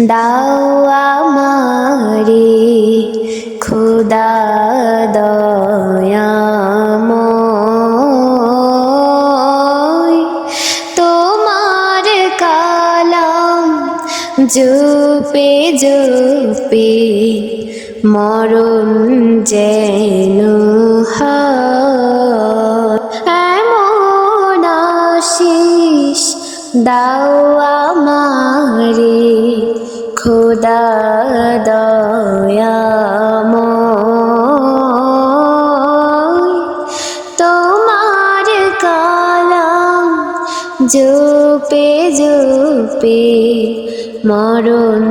দাও আমারে খোদা দয়াময়, তোমার কালাম জপে জপে মরণ যেন হয়। এমন আশিস দাও আমারে খোদা দয়াময়, তোমার কালাম জপে জপে মরণ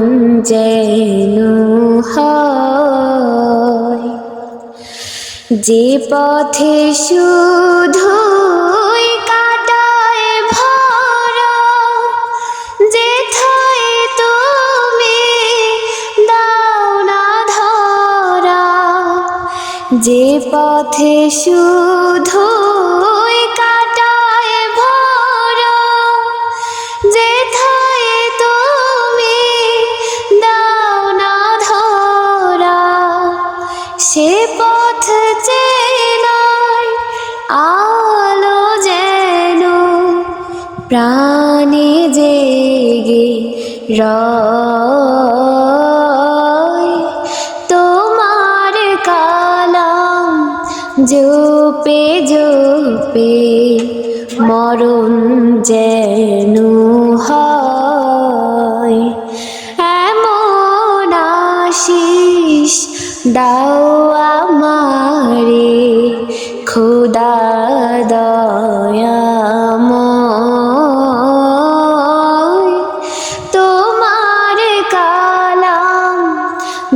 যেন হয়। যে পথে শুধুই কাটায় ভরা, যেথায় তুমি দাও না ধরা। যে পথে শুধুই কাটায় ভরা, যেথায় তুমি দাও না ধরা। সে পথ চেনার আলো যেন প্রাণে জেগে রয়। তোমার কালাম জপে জপে মরণ যেন হয়। এমন আশিস দাও আমারে খোদা দয়াময়, তোমার কালাম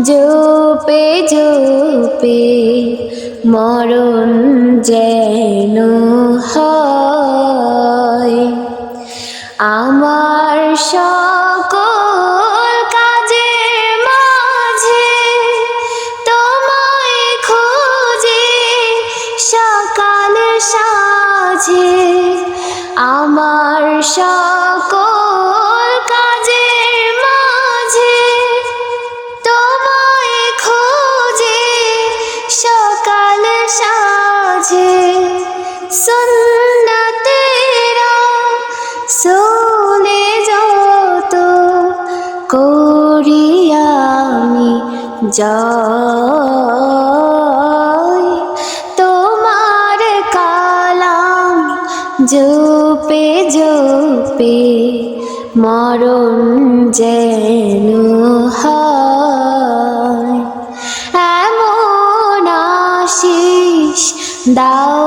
জপে জপে মরণ যেন হয়। আমার সকল কাজের মাঝে তোমায় খুঁজি সকাল সাঁঝে। আমার সকল কাজের মাঝে তোমায় খুঁজি সকাল সাঁঝে। সুন্নতেরা সোলে যত করি আমি জয়, তোমার কালাম জপে জপে মরণ যেন হয়। এমন আশিস দাও।